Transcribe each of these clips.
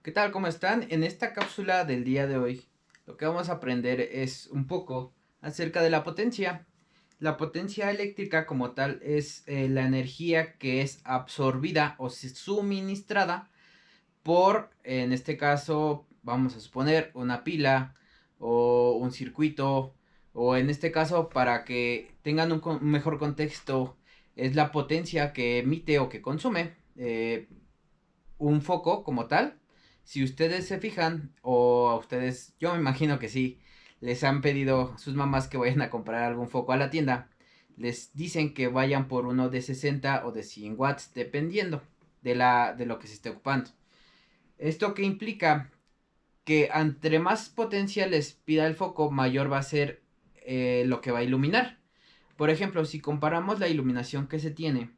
¿Qué tal? ¿Cómo están? En esta cápsula del día de hoy, lo que vamos a aprender es un poco acerca de la potencia. La potencia eléctrica como tal es la energía que es absorbida o suministrada por, en este caso, vamos a suponer una pila o un circuito, o en este caso, para que tengan un mejor contexto, es la potencia que emite o que consume un foco como tal. Si ustedes se fijan, o a ustedes, yo me imagino que sí, les han pedido sus mamás que vayan a comprar algún foco a la tienda, les dicen que vayan por uno de 60 o de 100 watts, dependiendo de lo que se esté ocupando. Esto que implica que entre más potencia les pida el foco, mayor va a ser lo que va a iluminar. Por ejemplo, si comparamos la iluminación que se tiene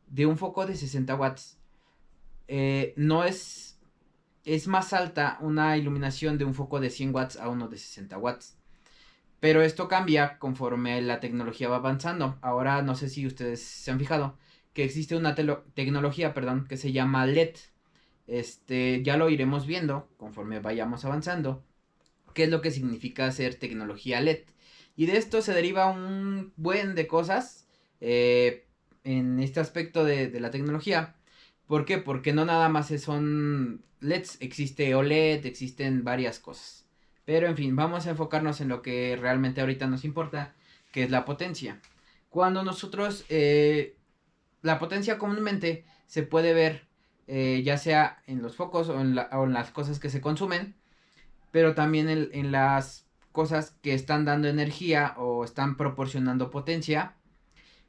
de un foco de 60 watts, no es más alta una iluminación de un foco de 100 watts a uno de 60 watts. Pero esto cambia conforme la tecnología va avanzando. Ahora no sé si ustedes se han fijado que existe una tecnología, perdón, que se llama LED. Ya lo iremos viendo conforme vayamos avanzando. ¿Qué es lo que significa hacer tecnología LED? Y de esto se deriva un buen de cosas en este aspecto de la tecnología. ¿Por qué? Porque no nada más son LEDs, existe OLED, existen varias cosas. Pero en fin, vamos a enfocarnos en lo que realmente ahorita nos importa, que es la potencia. Cuando nosotros, la potencia comúnmente se puede ver ya sea en los focos o en las cosas que se consumen, pero también en las cosas que están dando energía o están proporcionando potencia.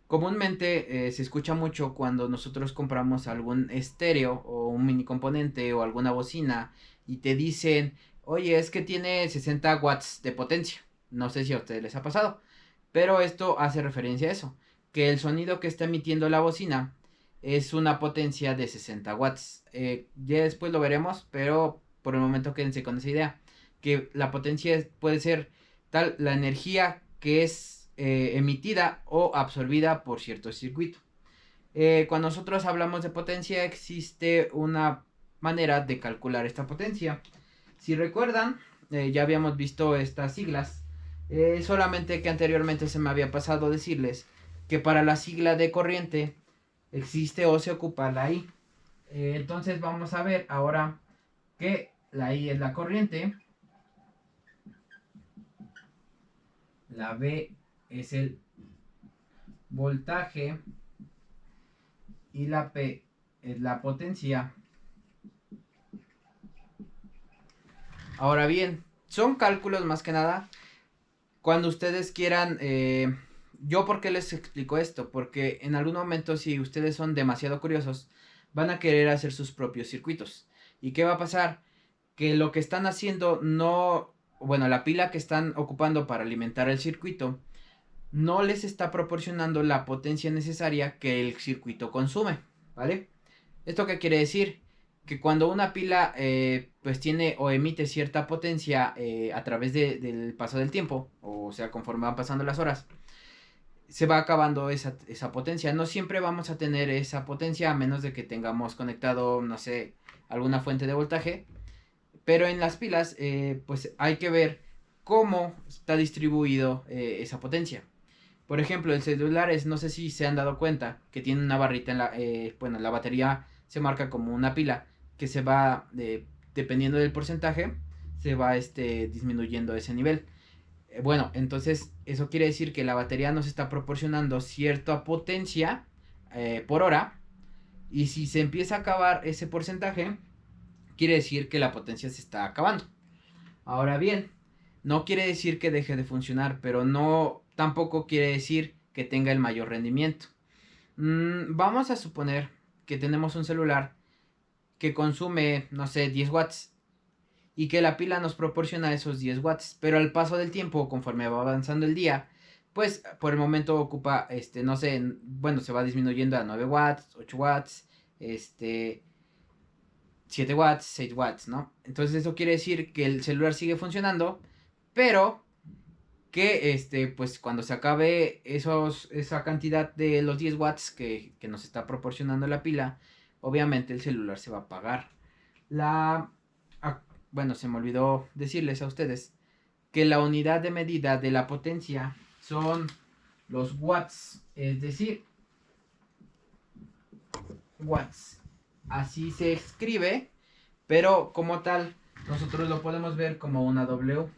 Comúnmente se escucha mucho cuando nosotros compramos algún estéreo o un mini componente o alguna bocina y te dicen, oye, es que tiene 60 watts de potencia. No sé si a ustedes les ha pasado, pero esto hace referencia a eso, que el sonido que está emitiendo la bocina es una potencia de 60 watts. Ya después lo veremos, pero por el momento quédense con esa idea, que la potencia puede ser tal la energía que es emitida o absorbida por cierto circuito. Cuando nosotros hablamos de potencia existe una manera de calcular esta potencia. Si recuerdan, ya habíamos visto estas siglas, solamente que anteriormente se me había pasado decirles que para la sigla de corriente existe o se ocupa la I. Entonces vamos a ver ahora que la I es la corriente, la B es el voltaje y la P es la potencia. Ahora bien, son cálculos más que nada. Cuando ustedes quieran, yo por qué les explico esto, porque en algún momento si ustedes son demasiado curiosos, van a querer hacer sus propios circuitos. ¿Y qué va a pasar? Que lo que están haciendo no, bueno, la pila que están ocupando para alimentar el circuito, no les está proporcionando la potencia necesaria que el circuito consume, ¿vale? ¿Esto qué quiere decir? Que cuando una pila pues tiene o emite cierta potencia a través del paso del tiempo, o sea, conforme van pasando las horas, se va acabando esa potencia. No siempre vamos a tener esa potencia a menos de que tengamos conectado, no sé, alguna fuente de voltaje. Pero en las pilas, pues hay que ver cómo está distribuido esa potencia. Por ejemplo, en celulares, no sé si se han dado cuenta que tiene una barrita en bueno, la batería se marca como una pila que se va, dependiendo del porcentaje, se va disminuyendo ese nivel. Bueno, entonces eso quiere decir que la batería nos está proporcionando cierta potencia por hora, y si se empieza a acabar ese porcentaje, quiere decir que la potencia se está acabando. Ahora bien, no quiere decir que deje de funcionar, pero no tampoco quiere decir que tenga el mayor rendimiento. Vamos a suponer que tenemos un celular que consume, no sé, 10 watts y que la pila nos proporciona esos 10 watts, pero al paso del tiempo, conforme va avanzando el día, pues por el momento ocupa, no sé, bueno, se va disminuyendo a 9 watts, 8 watts, 7 watts, 6 watts, ¿no? Entonces eso quiere decir que el celular sigue funcionando, pero que pues cuando se acabe esa cantidad de los 10 watts que nos está proporcionando la pila, obviamente el celular se va a apagar. La bueno, se me olvidó decirles a ustedes que la unidad de medida de la potencia son los watts, es decir, watts. Así se escribe, pero como tal, nosotros lo podemos ver como una W.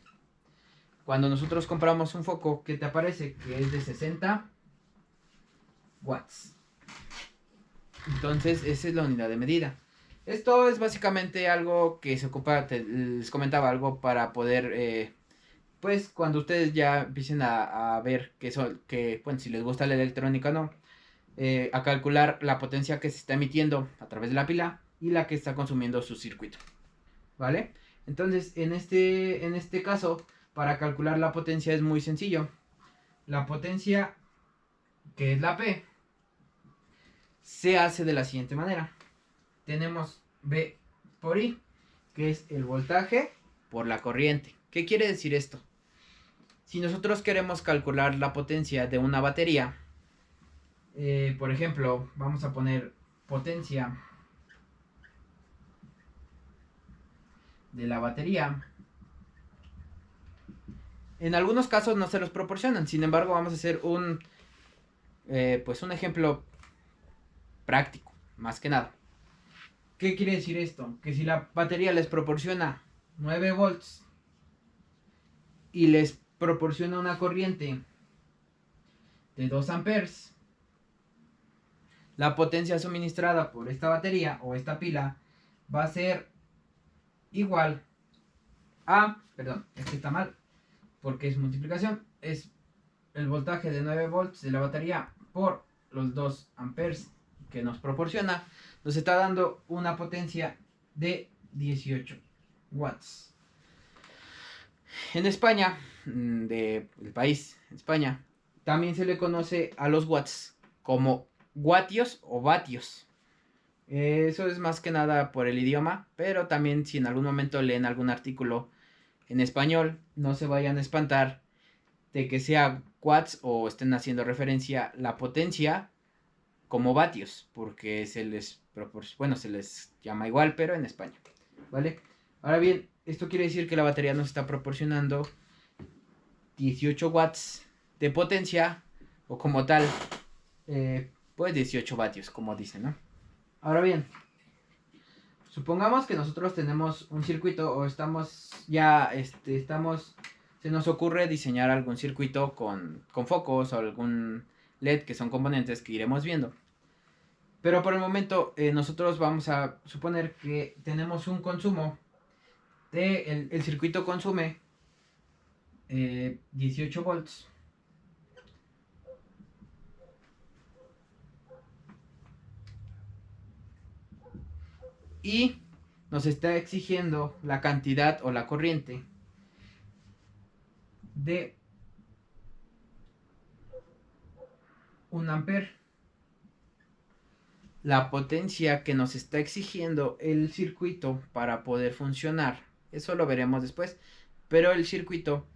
Cuando nosotros compramos un foco, ¿qué te aparece? Que es de 60 watts. Entonces, esa es la unidad de medida. Esto es básicamente algo que se ocupa, les comentaba, algo para poder, pues, cuando ustedes ya empiecen a ver bueno, si les gusta la electrónica o no, a calcular la potencia que se está emitiendo a través de la pila y la que está consumiendo su circuito. ¿Vale? Entonces, en este caso, para calcular la potencia es muy sencillo. La potencia, que es la P, se hace de la siguiente manera. Tenemos V por I, que es el voltaje por la corriente. ¿Qué quiere decir esto? Si nosotros queremos calcular la potencia de una batería, por ejemplo, vamos a poner potencia de la batería. En algunos casos no se los proporcionan, sin embargo vamos a hacer un ejemplo práctico, más que nada. ¿Qué quiere decir esto? Que si la batería les proporciona 9 volts y les proporciona una corriente de 2 amperes, la potencia suministrada por esta batería o esta pila va a ser igual a, perdón, este está mal, porque es multiplicación, es el voltaje de 9 volts de la batería por los 2 amperes que nos proporciona, nos está dando una potencia de 18 watts. En España, del país, España, también se le conoce a los watts como watios o vatios. Eso es más que nada por el idioma, pero también si en algún momento leen algún artículo en español, no se vayan a espantar de que sea watts o estén haciendo referencia la potencia como vatios, porque se les llama igual, pero en España, ¿vale? Ahora bien, esto quiere decir que la batería nos está proporcionando 18 watts de potencia, o como tal, pues 18 vatios, como dice, ¿no? Ahora bien, supongamos que nosotros tenemos un circuito o se nos ocurre diseñar algún circuito con focos o algún LED, que son componentes que iremos viendo. Pero por el momento nosotros vamos a suponer que tenemos un consumo el circuito consume 18 volts. Y nos está exigiendo la cantidad o la corriente de 1 ampere. La potencia que nos está exigiendo el circuito para poder funcionar, eso lo veremos después, pero el circuito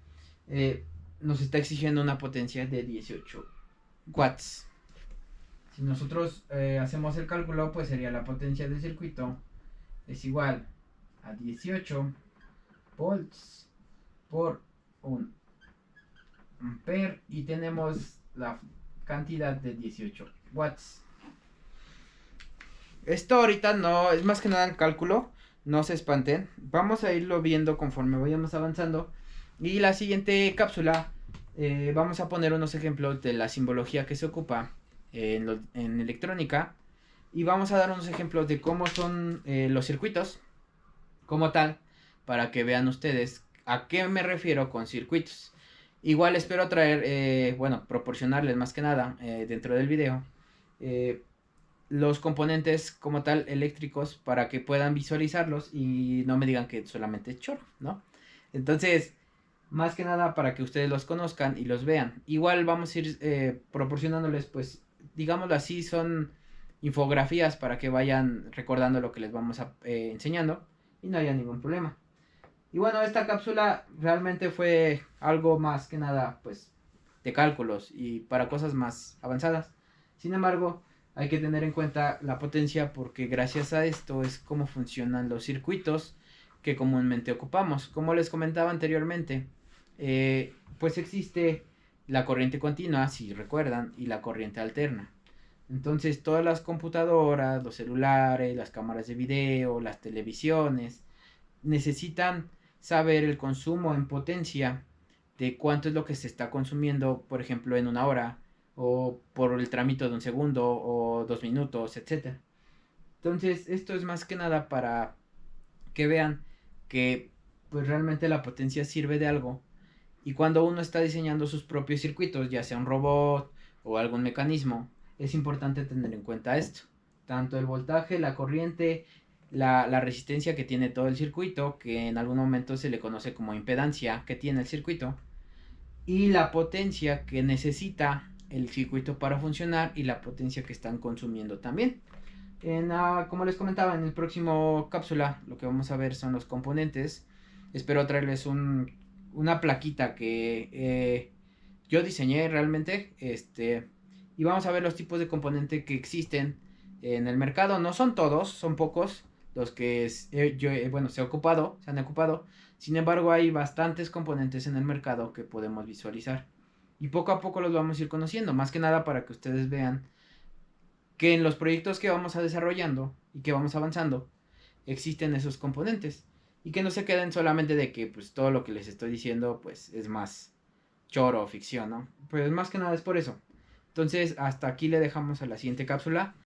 nos está exigiendo una potencia de 18 watts. Si nosotros hacemos el cálculo, pues sería la potencia del circuito es igual a 18 volts por 1 ampere y tenemos la cantidad de 18 watts. Esto ahorita no es más que nada el cálculo, no se espanten, vamos a irlo viendo conforme vayamos avanzando. Y la siguiente cápsula vamos a poner unos ejemplos de la simbología que se ocupa en electrónica, y vamos a dar unos ejemplos de cómo son los circuitos como tal, para que vean ustedes a qué me refiero con circuitos. Igual espero traer, proporcionarles más que nada dentro del video los componentes como tal eléctricos, para que puedan visualizarlos y no me digan que solamente es chorro, ¿no? Entonces, más que nada para que ustedes los conozcan y los vean. Igual vamos a ir proporcionándoles, pues, digámoslo así, son infografías para que vayan recordando lo que les vamos enseñando y no haya ningún problema. Y bueno, esta cápsula realmente fue algo más que nada, pues, de cálculos y para cosas más avanzadas. Sin embargo, hay que tener en cuenta la potencia, porque gracias a esto es como funcionan los circuitos que comúnmente ocupamos. Como les comentaba anteriormente, pues existe la corriente continua, si recuerdan, y la corriente alterna. Entonces todas las computadoras, los celulares, las cámaras de video, las televisiones, necesitan saber el consumo en potencia de cuánto es lo que se está consumiendo, por ejemplo, en una hora, o por el trámite de un segundo, o 2 minutos, etcétera. Entonces, esto es más que nada para que vean que pues realmente la potencia sirve de algo. Y cuando uno está diseñando sus propios circuitos, ya sea un robot o algún mecanismo, es importante tener en cuenta esto. Tanto el voltaje, la corriente, la resistencia que tiene todo el circuito, que en algún momento se le conoce como impedancia que tiene el circuito, y la potencia que necesita el circuito para funcionar y la potencia que están consumiendo también. Como les comentaba, en el próximo cápsula lo que vamos a ver son los componentes. Espero traerles una plaquita que yo diseñé realmente. Y vamos a ver los tipos de componentes que existen en el mercado. No son todos, son pocos los que bueno, se han ocupado. Sin embargo, hay bastantes componentes en el mercado que podemos visualizar. Y poco a poco los vamos a ir conociendo. Más que nada para que ustedes vean que en los proyectos que vamos a desarrollando y que vamos avanzando existen esos componentes y que no se queden solamente de que pues todo lo que les estoy diciendo pues es más choro o ficción, ¿no? Pues más que nada es por eso. Entonces hasta aquí le dejamos a la siguiente cápsula.